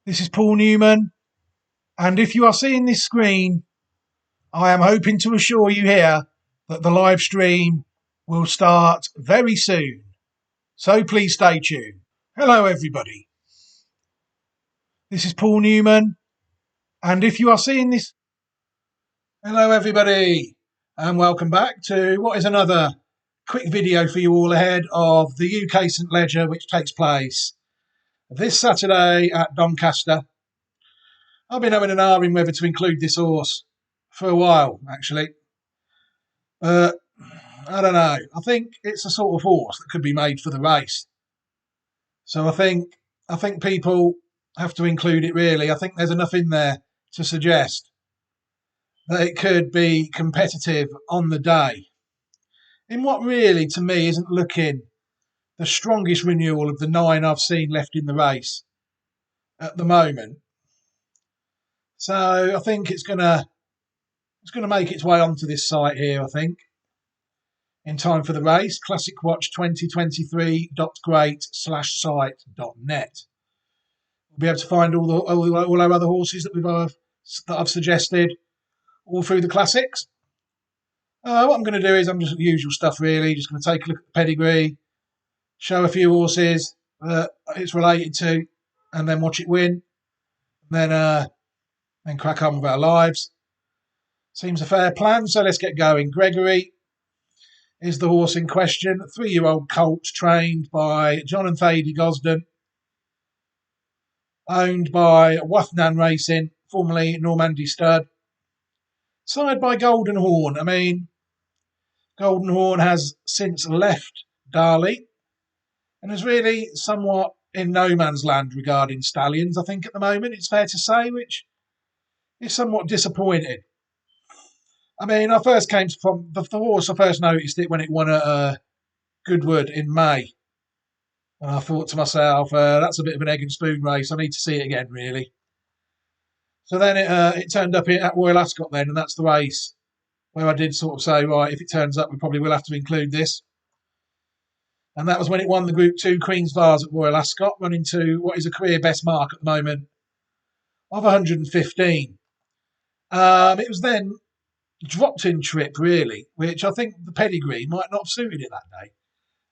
This is Paul Newman, and if you are seeing this screen, I am hoping to assure you here that the live stream will start very soon. So please stay tuned. Hello, everybody. This is Paul Newman, and if you are seeing this, hello, everybody, and welcome back to what is another quick video for you all ahead of the UK St Leger, which takes place this Saturday at Doncaster. I've been having an arguing whether to include this horse for a while, actually. But I don't know. I think it's a sort of horse that could be made for the race. So I think people have to include it, really. I think there's enough in there to suggest that it could be competitive on the day. In what really, to me, isn't looking the strongest renewal of the 9 I've seen left in the race at the moment. So I think it's gonna make its way onto this site here, I think, in time for the race. classicwatch2023.great/site.net. We'll be able to find all our other horses that I've suggested all through the classics. What I'm going to do is I'm just the usual stuff, really. Just going to take a look at the pedigree, show a few horses that it's related to, and then watch it win. Then crack on with our lives. Seems a fair plan, so let's get going. Gregory is the horse in question. A 3-year-old colt trained by John and Thady Gosden, owned by Wathnan Racing, formerly Normandy Stud, signed by Golden Horn. I mean, Golden Horn has since left Darley and is really somewhat in no man's land regarding stallions, I think, at the moment, it's fair to say, which is somewhat disappointing. I mean, I first came from the horse. I first noticed it when it won at Goodwood in May, and I thought to myself, "That's a bit of an egg and spoon race. I need to see it again, really." So then it turned up at Royal Ascot then, and that's the race where I did sort of say, right, if it turns up, we probably will have to include this. And that was when it won the Group 2 Queen's Vase at Royal Ascot, running to what is a career best mark at the moment of 115. It was then dropped in trip, really, which I think the pedigree might not have suited it that day.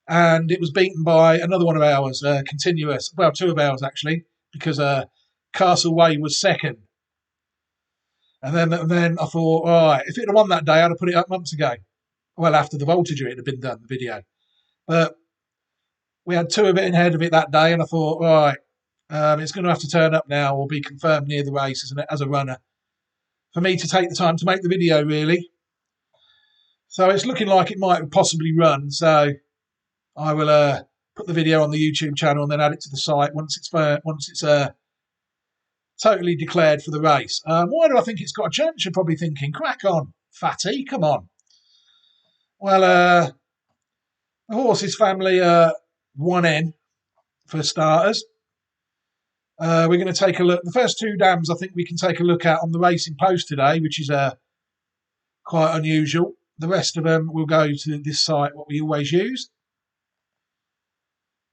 And it was beaten by another one of ours, two of ours actually, because Castle Way was second. And then I thought, all right, if it had won that day, I'd have put it up months ago. Well, after the Voltager, it had been done, the video. But we had two of it ahead of it that day, and I thought, all right, it's going to have to turn up now or be confirmed near the race as a runner for me to take the time to make the video, really. So it's looking like it might possibly run. So I will put the video on the YouTube channel and then add it to the site once it's totally declared for the race. Why do I think it's got a chance? You're probably thinking, crack on, fatty, come on. Well, the horse's family 1N for starters. We're going to take a look. The first two dams I think we can take a look at on the Racing Post today, which is quite unusual. The rest of them will go to this site, what we always use.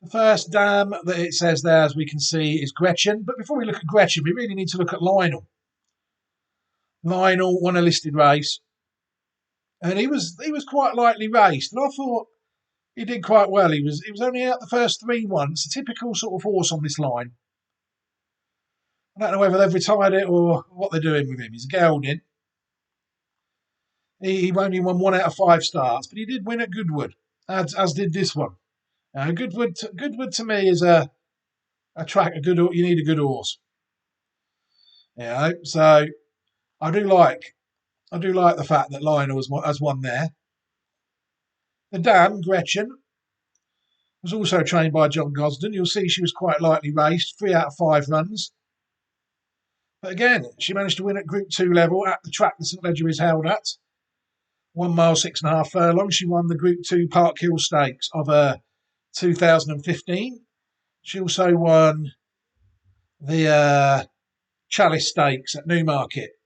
The first dam that it says there, as we can see, is Gretchen. But before we look at Gretchen, we really need to look at Lionel. Lionel won a listed race, and he was quite lightly raced. And I thought he did quite well. He was only out the first 3 once, a typical sort of horse on this line. I don't know whether they've retired it or what they're doing with him. He's a gelding. He only won 1 out of 5 starts, but he did win at Goodwood, as did this one. Goodwood to me is a track. You need a good horse. So I do like the fact that Lionel has won there. The dam Gretchen was also trained by John Gosden. You'll see she was quite lightly raced, 3 out of 5 runs. But again, she managed to win at Group 2 level at the track the St Leger is held at. 1 mile, 6.5 furlongs. She won the Group 2 Park Hill Stakes of 2015. She also won the Chalice Stakes at Newmarket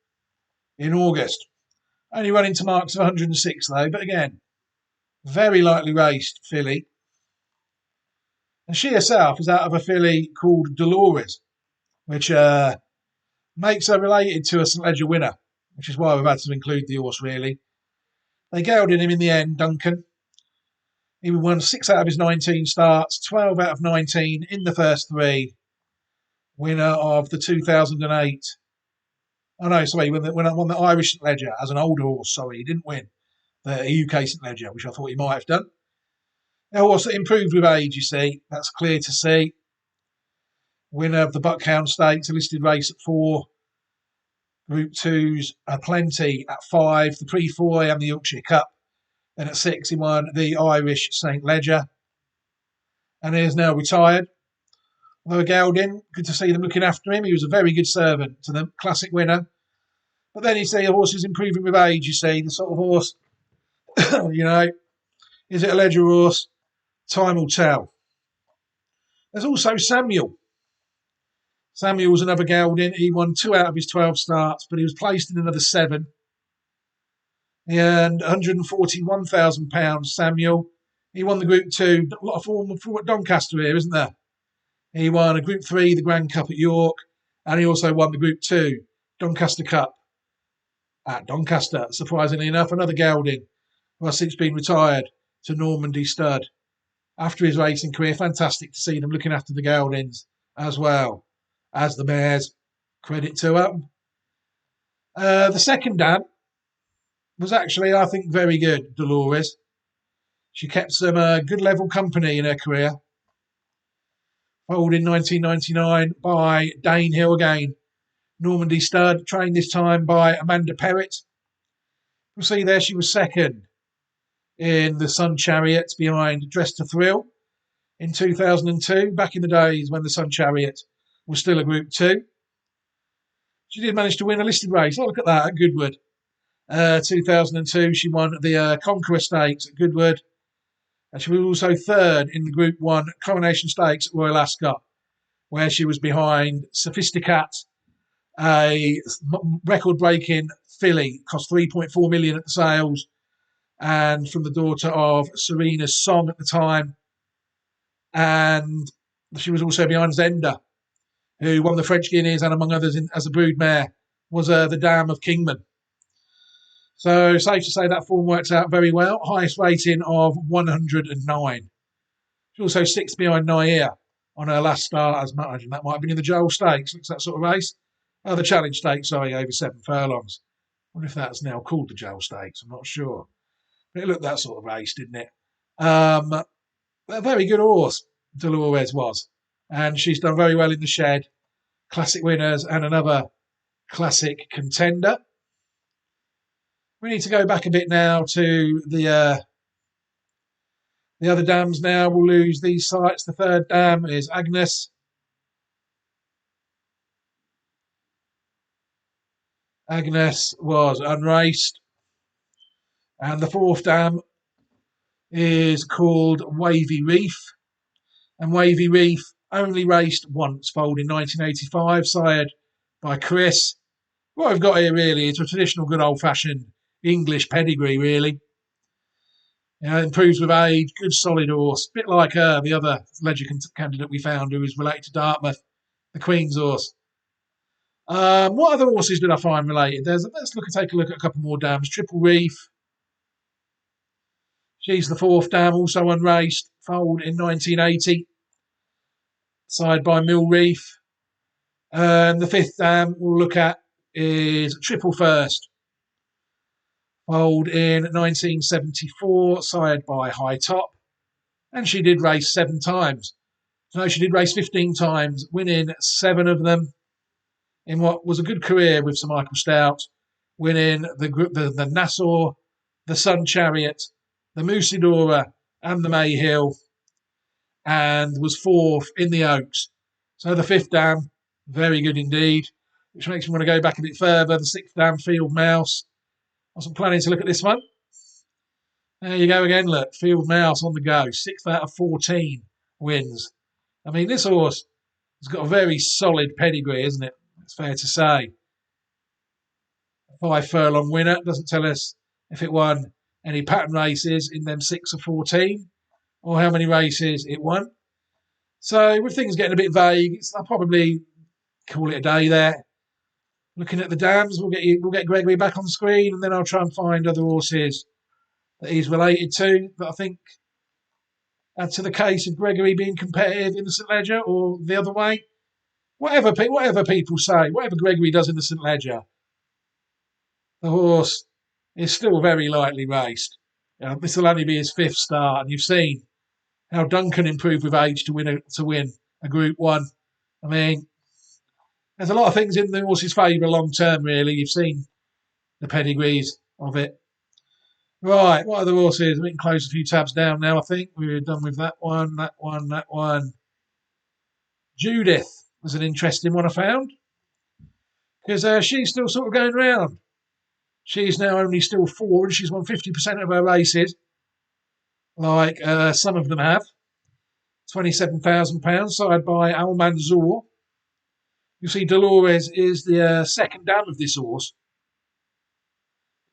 in August. Only running to marks of 106 though, but again, very lightly raced filly. And she herself is out of a filly called Dolores. which makes her related to a St Leger winner, which is why we've had to include the horse, really. They gelded him in the end, Duncan. He won 6 out of his 19 starts, 12 out of 19 in the first three. Winner of the 2008. Oh no, sorry, when I won the Irish St Leger as an older horse. Sorry, he didn't win the UK St Leger, which I thought he might have done. A horse that improved with age, you see. That's clear to see. Winner of the Buckhound Stakes, a listed race at 4. Group 2s are plenty at 5. The Pre-4 and the Yorkshire Cup. Then at 6, he won the Irish St Leger. And he is now retired. Although gelding, good to see them looking after him. He was a very good servant to them. Classic winner. But then you see a horse is improving with age, you see. The sort of horse, is it a Leger horse? Time will tell. There's also Samuel. Samuel was another gelding. He won 2 out of his 12 starts, but he was placed in another 7. He earned £141,000, Samuel. He won the Group 2. A lot of form for Doncaster here, isn't there? He won a Group 3, the Grand Cup at York, and he also won the Group 2, Doncaster Cup at Doncaster. Surprisingly enough, another gelding who has since been retired to Normandy stud. After his racing career, fantastic to see them looking after the geldings as well as the mares. Credit to them. The second dam was actually, I think, very good, Dolores. She kept some good level company in her career. Foaled in 1999 by Dane Hill again. Normandy stud, trained this time by Amanda Perrett. You'll see there she was second in the Sun Chariot behind Dress to Thrill in 2002, back in the days when the Sun Chariot was still a Group 2. She did manage to win a listed race. Oh, look at that, at Goodwood. 2002, she won the Conqueror Stakes at Goodwood. And she was also third in the Group 1 Coronation Stakes at Royal Ascot, where she was behind Sophisticat, a record-breaking filly, cost $3.4 million at the sales, and from the daughter of Serena's Song at the time. And she was also behind Zenda, who won the French Guineas and, among others, as a broodmare, was the dam of Kingman. So safe to say that form works out very well. Highest rating of 109. She's also sixth behind Nair on her last start, as much. And that might have been in the Joel Stakes. Looks that sort of race. The Challenge Stakes, sorry, over 7 furlongs. I wonder if that's now called the Joel Stakes. I'm not sure. But it looked that sort of race, didn't it? A very good horse, Dolores was. And she's done very well in the shed. Classic winners and another classic contender. We need to go back a bit now to the other dams now. We'll lose these sites. The third dam is Agnes. Agnes was unraced. And the fourth dam is called Wavy Reef. And Wavy Reef only raced once, foaled in 1985, sired by Chris. What I've got here really is a traditional good old-fashioned English pedigree, really. Improves with age, good solid horse. A bit like the other Leger candidate we found who is related to Dartmouth, the Queen's horse. What other horses did I find related? Let's take a look at a couple more dams. Triple Reef. She's the fourth dam, also unraced, foaled in 1980. Sired by Mill Reef. And the fifth dam we'll look at is Triple First. Foaled in 1974, sired by High Top. And she did race 7 times. No, she did race 15 times, winning 7 of them in what was a good career with Sir Michael Stout, winning the Nassau, the Sun Chariot, the Musidora, and the Mayhill, and was 4th in the Oaks. So the 5th dam, very good indeed, which makes me want to go back a bit further. The 6th dam, Field Mouse. I wasn't planning to look at this one. There you go again, look. Field Mouse on the go. 6th out of 14 wins. I mean, this horse has got a very solid pedigree, isn't it? It's fair to say. 5 furlong winner. Doesn't tell us if it won any pattern races in them 6 or 14 or how many races it won. So with things getting a bit vague, I probably call it a day there. Looking at the dams, we'll get Gregory back on screen, and then I'll try and find other horses that he's related to that I think add to the case of Gregory being competitive in the St Leger or the other way. Whatever people say, whatever Gregory does in the St Leger, the horse is still very lightly raced. This will only be his 5th start, and you've seen how Duncan improved with age to win a Group 1. I mean, there's a lot of things in the horse's favour long term, really. You've seen the pedigrees of it. Right, what other horses? We can close a few tabs down now, I think. We're done with that one, that one, that one. Judith was an interesting one I found because she's still sort of going round. She's now only still 4 and she's won 50% of her races, like some of them have. £27,000, side by Al Manzour. You see, Dolores is the second dam of this horse.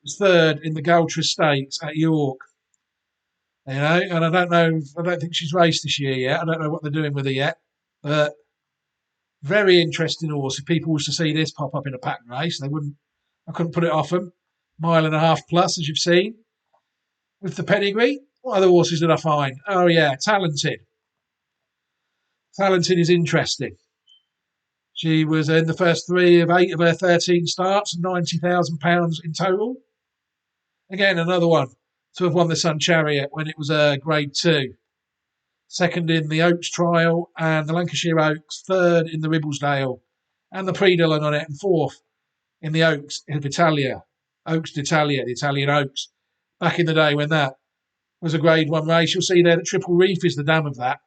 It's 3rd in the Galtra Stakes at York. You know, and I don't think she's raced this year yet. I don't know what they're doing with her yet. But very interesting horse. If people was to see this pop up in a pattern race, I couldn't put it off them. 1.5 miles plus, as you've seen. With the pedigree, what other horses did I find? Oh yeah, Talented. Talented is interesting. She was in the first 3 of 8 of her 13 starts, £90,000 in total. Again, another one to have won the Sun Chariot when it was a Grade 2. 2nd in the Oaks Trial and the Lancashire Oaks, 3rd in the Ribblesdale and the Prix de la Nonette, and 4th in the Oaks d'Italia, the Italian Oaks. Back in the day when that was a Grade 1 race, you'll see there that Triple Reef is the dam of that.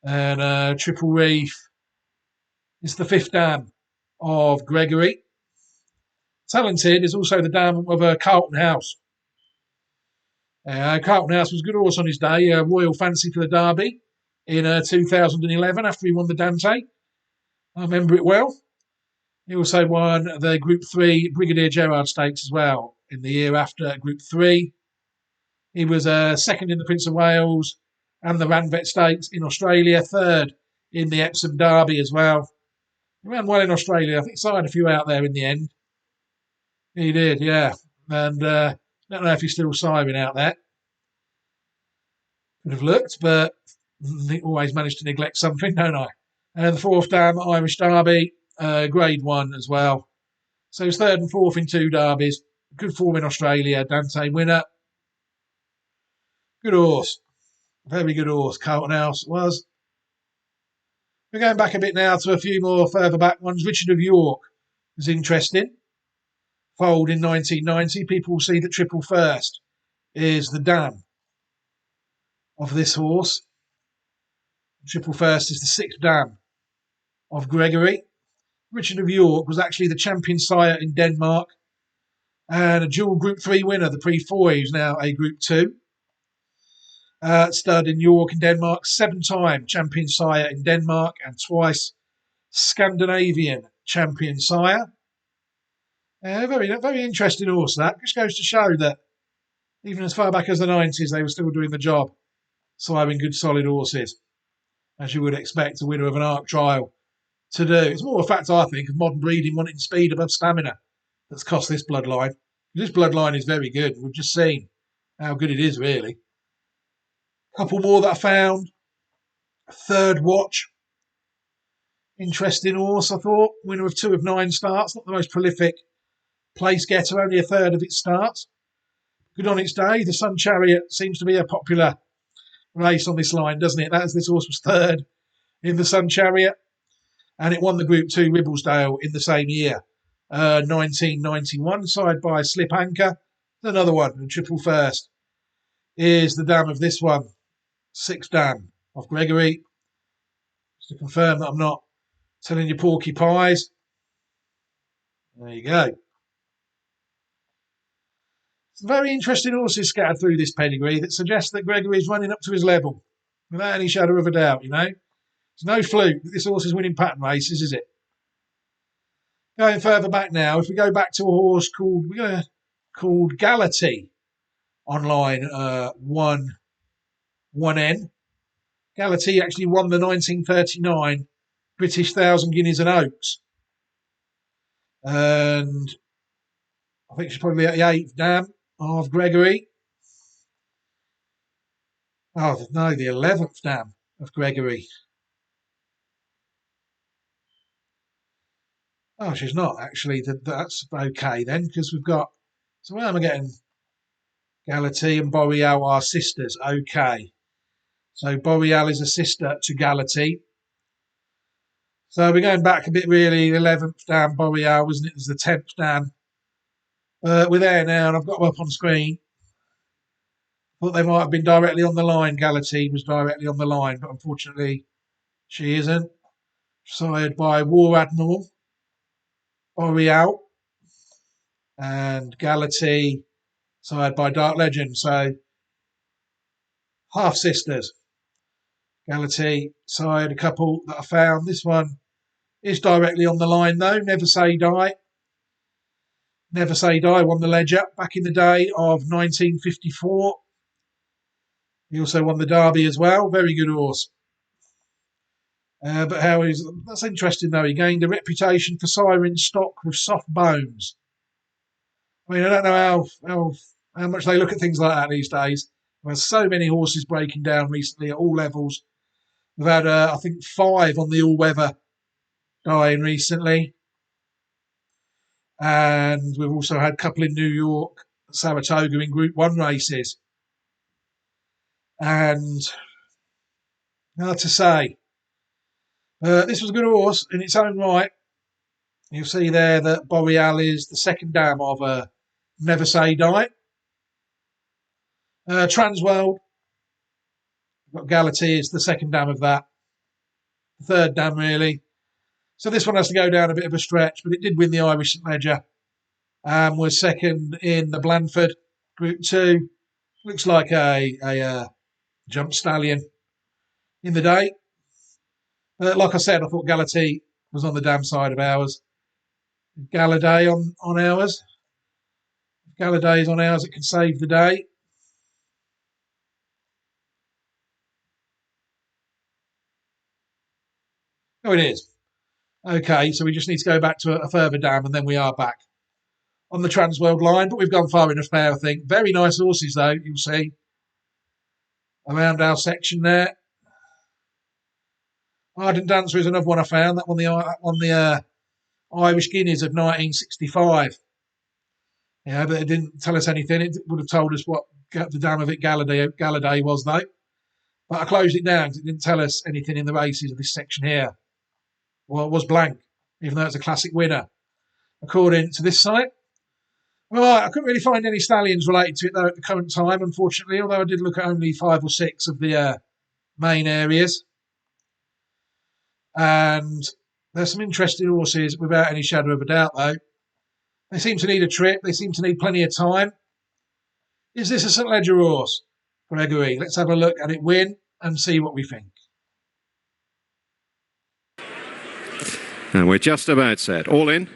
And Triple Reef is the 5th dam of Gregory. Talented is also the dam of Carlton House. Carlton House was a good horse on his day, Royal Fancy for the Derby in 2011 after he won the Dante. I remember it well. He also won the Group 3 Brigadier Gerard Stakes as well in the year after Group 3. He was 2nd in the Prince of Wales and the Ranvet Stakes in Australia, 3rd in the Epsom Derby as well. He ran well in Australia. I think signed a few out there in the end. He did, yeah. And don't know if he's still siring out there. Could have looked, but I always manage to neglect something, don't I? And the 4th dam, Irish Derby, Grade 1 as well. So he's 3rd and 4th in 2 derbies. Good form in Australia. Dante winner. Good horse. Very good horse. Carlton House was. We're going back a bit now to a few more further back ones. Richard of York is interesting. Foaled in 1990. People will see that Triple First is the dam of this horse. Triple First is the 6th dam of Gregory. Richard of York was actually the champion sire in Denmark and a dual Group 3 winner, the Prix Foy, who's now a Group 2. Stud in York in Denmark, 7-time champion sire in Denmark and twice Scandinavian champion sire. Very interesting horse, that. Just goes to show that even as far back as the 90s, they were still doing the job, siring good solid horses, as you would expect a winner of an ARC trial to do. It's more a fact, I think, of modern breeding wanting speed above stamina that's cost this bloodline. This bloodline is very good. We've just seen how good it is, really. A couple more that I found. Third Watch. Interesting horse, I thought. Winner of 2 of 9 starts. Not the most prolific place getter, only a third of its starts. Good on its day. The Sun Chariot seems to be a popular race on this line, doesn't it? This horse was 3rd in the Sun Chariot, and it won the Group 2 Ribblesdale in the same year, 1991, side by Slip Anchor. Another one, the Triple First, is the dam of this one, 6th dam of Gregory. Just to confirm that I'm not telling you porky pies. There you go. Some very interesting horses scattered through this pedigree that suggest that Gregory is running up to his level, without any shadow of a doubt, you know. It's no fluke that this horse is winning pattern races, is it? Going further back now, if we go back to a horse called Galatee on line 1N. Galatee actually won the 1939 British 1,000 Guineas and Oaks. And I think she's probably at the 8th dam of Gregory. Oh, no, the 11th dam of Gregory. Oh, she's not actually. That's okay then, because we've got. So where am I getting? Galatea and Boreal are sisters. Okay. So Boreal is a sister to Galatea. So we're going back a bit, really. The 11th dam, Boreal, wasn't it? It was the 10th dam. We're there now, and I've got them up on screen. Thought they might have been directly on the line. Galatea was directly on the line, but unfortunately, she isn't. Sired by War Admiral, Boreal, and Galatea, sired by Dark Legend. So, half sisters. Galatea sired a couple that I found. This one is directly on the line, though. Never Say Die. Never Say Die won the Ledger back in the day of 1954. He also won the Derby as well. Very good horse. But that's interesting, though. He gained a reputation for siring stock with soft bones. I mean, I don't know how much they look at things like that these days. There's so many horses breaking down recently at all levels. We've had, I think, 5 on the all-weather dying recently. And we've also had a couple in New York, Saratoga in Group 1 races. And hard to say. This was a good horse in its own right. You'll see there that Boreal is the second dam of Never Say Die. Transworld, got Galatea is the second dam of that. The third dam, really. So this one has to go down a bit of a stretch, but it did win the Irish St Ledger. Was second in the Blandford Group 2. Looks like a jump stallion in the day. Like I said, I thought Galatea was on the dam side of ours. Galladay on ours. If Galladay's on ours, it can save the day. Oh, it is. Okay, so we just need to go back to a further dam, and then we are back on the Transworld line. But we've gone far enough there, I think. Very nice horses, though, you'll see. Around our section there. Ardent Dancer is another one I found. That won the Irish Guineas of 1965. Yeah, but it didn't tell us anything. It would have told us what the dam of it Galladay was, though. But I closed it down because it didn't tell us anything in the races of this section here. Well, it was blank, even though it's a classic winner, according to this site. Well, I couldn't really find any stallions related to it, though, at the current time, unfortunately, although I did look at only 5 or 6 of the main areas. And there's some interesting horses, without any shadow of a doubt, though. They seem to need a trip. They seem to need plenty of time. Is this a St Ledger horse, Gregory? Let's have a look at it win and see what we think. And we're just about set. All in.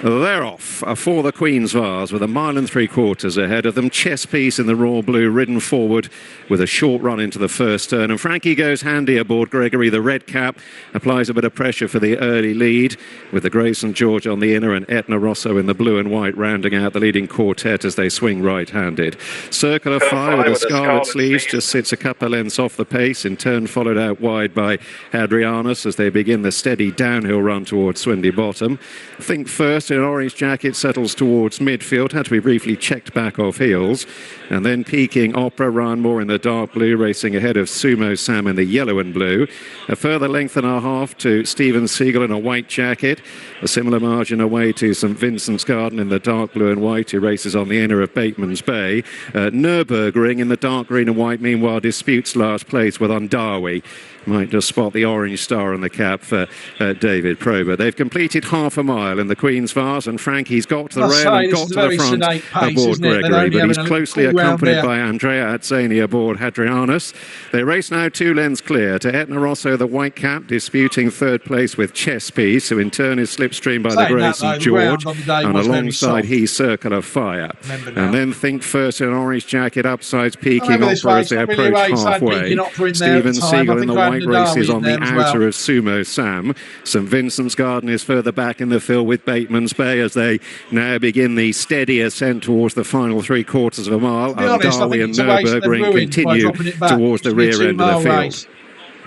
They're off for the Queen's Vase with 1 3/4 miles ahead of them. Chess piece in the royal blue, ridden forward with a short run into the first turn. And Frankie goes handy aboard Gregory. The red cap applies a bit of pressure for the early lead with the Grey St George on the inner and Etna Rosso in the blue and white rounding out the leading quartet as they swing right-handed. Circular Fire with the scarlet sleeves just sits a couple of lengths off the pace, in turn followed out wide by Hadrianus as they begin the steady downhill run towards Swindy Bottom. Think First in an orange jacket settles towards midfield, had to be briefly checked back off heels, and then peaking Opera Run more in the dark blue, racing ahead of Sumo Sam in the yellow and blue. A further length and a half to Stephen Siegel in a white jacket, a similar margin away to St Vincent's Garden in the dark blue and white, who races on the inner of Bateman's Bay. Nürburgring in the dark green and white, meanwhile disputes last place with Undawi. Might just spot the orange star on the cap for David Prober. They've completed half a mile in the Queen's Vars, and Frankie's got to the I rail say, and this got is to a the very front sedate pace, aboard isn't it? They're Gregory, only but having he's a little closely cool round accompanied there. by Andrea Azzani aboard Hadrianus. They race now 2 lengths clear to Etna Rosso, the white cap, disputing third place with Chess Piece, who in turn is slipstreamed by the Saying Grey that, though, St the George, ground on the day and was very alongside soft. he's Circle of Fire. Remember now. And then Think First in Orange Jacket, upsides I Peking remember this Opera as race, they not really a approach race. I had halfway. Peking Opera in there at the Stephen time. I Siegel in think the I had white races Nadawi in on the there as well. outer of Sumo Sam. St Vincent's Garden is further back in the field with Bateman's Bay as they now begin the steady ascent towards the final 3/4 of a mile. To be honest, I Darley think and it's a race that they've Nürburgring ruined by continue dropping it back. towards It the used to be a rear end of the 2 mile field. race.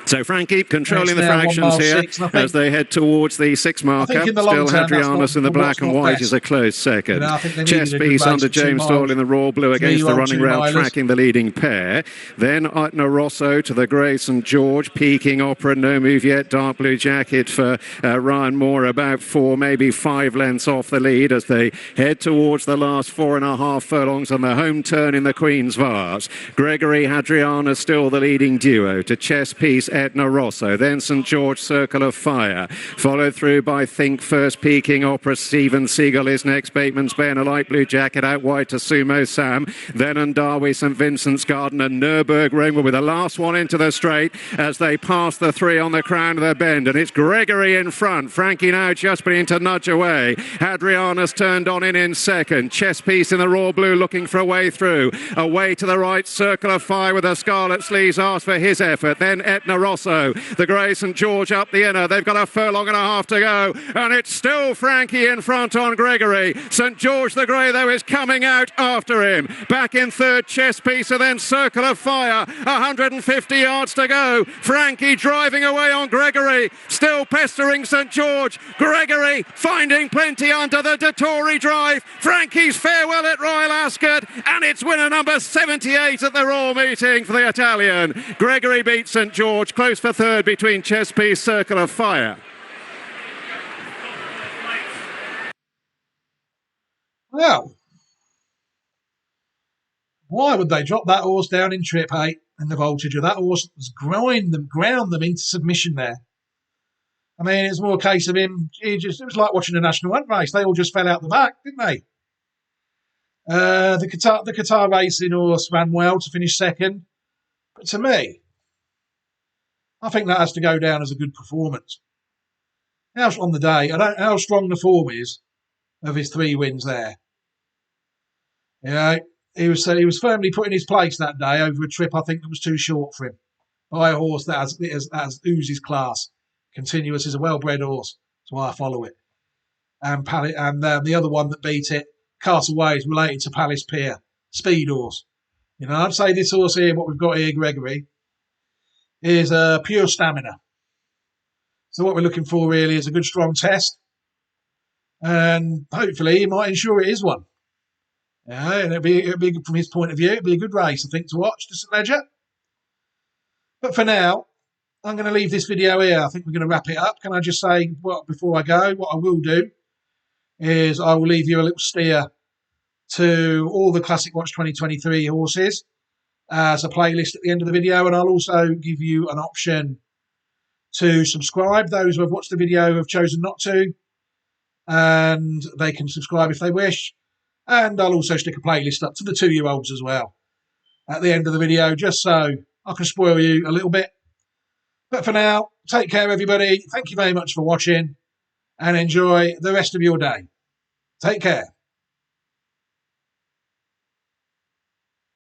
So Frankie controlling the now 1 fractions mile here 6, and I think, as they head towards the 6 I think marker. in the long Still term, that's Hadrianus not, in the black what's and not white best. is a close second. You know, I think they Chess needed a good Piece race under of 2 James Doyle miles. in the Royal Blue against the 3-year-old running rail, 2-milers. tracking the leading pair. Then Etna Rosso to the Grey St George, Peking Opera, no move yet. Dark Blue Jacket for Ryan Moore, about 4, maybe 5 lengths off the lead as they head towards the last 4.5 furlongs on the home turn in the Queen's Vase. Gregory, Hadrianus still the leading duo to Chess Piece, Etna Rosso. Then St George, Circle of Fire, followed through by Think First, Peking Opera. Stephen Siegel is next. Bateman's Bay in a light blue jacket out wide to Sumo Sam. Then Darby, St Vincent's Garden and Nürburgring with the last one into the straight as they pass the 3 on the crown of the bend. And it's Gregory in front. Frankie now just beginning to nudge away. Hadrianus turned on in second. Chess Piece in the Royal Blue looking for a way through. Away to the right, Circle of Fire with the Scarlet Sleeves asked for his effort. Then Etna Rosso, the Grey St George up the inner. They've got a furlong and a half to go, and it's still Frankie in front on Gregory. St George the Grey, though, is coming out after him. Back in third, Chess Piece, and then Circle of Fire. 150 yards to go. Frankie driving away on Gregory, still pestering St George. Gregory finding plenty under the Dettori drive. Frankie's farewell at Royal Ascot, and it's winner number 78 at the Royal Meeting for the Italian. Gregory beats St George, close for third between Chess Piece, Circle of Fire. Well, why would they drop that horse down in trip 8 in the voltage? That horse was ground them into submission there. I mean, it's more a case of him. It was like watching a National Hunt race. They all just fell out the back, didn't they? The Qatar racing horse ran well to finish second, but to me, I think that has to go down as a good performance. On the day, I don't know how strong the form is of his 3 wins there. You know, he was firmly put in his place that day over a trip I think that was too short for him by a horse that has oozes class. Continuous is a well-bred horse. That's why I follow it. And the other one that beat it, Castleway, is related to Palace Pier, speed horse. You know, I'd say this horse here, what we've got here, Gregory, is pure stamina. So what we're looking for really is a good, strong test, and hopefully he might ensure it is one. Yeah, and it'll be from his point of view, it'll be a good race, I think, to watch to St Ledger. But for now, I'm going to leave this video here. I think we're going to wrap it up. Can I just say, before I go, what I will do is I will leave you a little steer to all the Classic Watch 2023 horses as a playlist at the end of the video, and I'll also give you an option to subscribe. Those who have watched the video have chosen not to, and they can subscribe if they wish. And I'll also stick a playlist up to the 2-year-olds as well at the end of the video, just so I can spoil you a little bit. But for now, take care, everybody. Thank you very much for watching, and enjoy the rest of your day. Take care.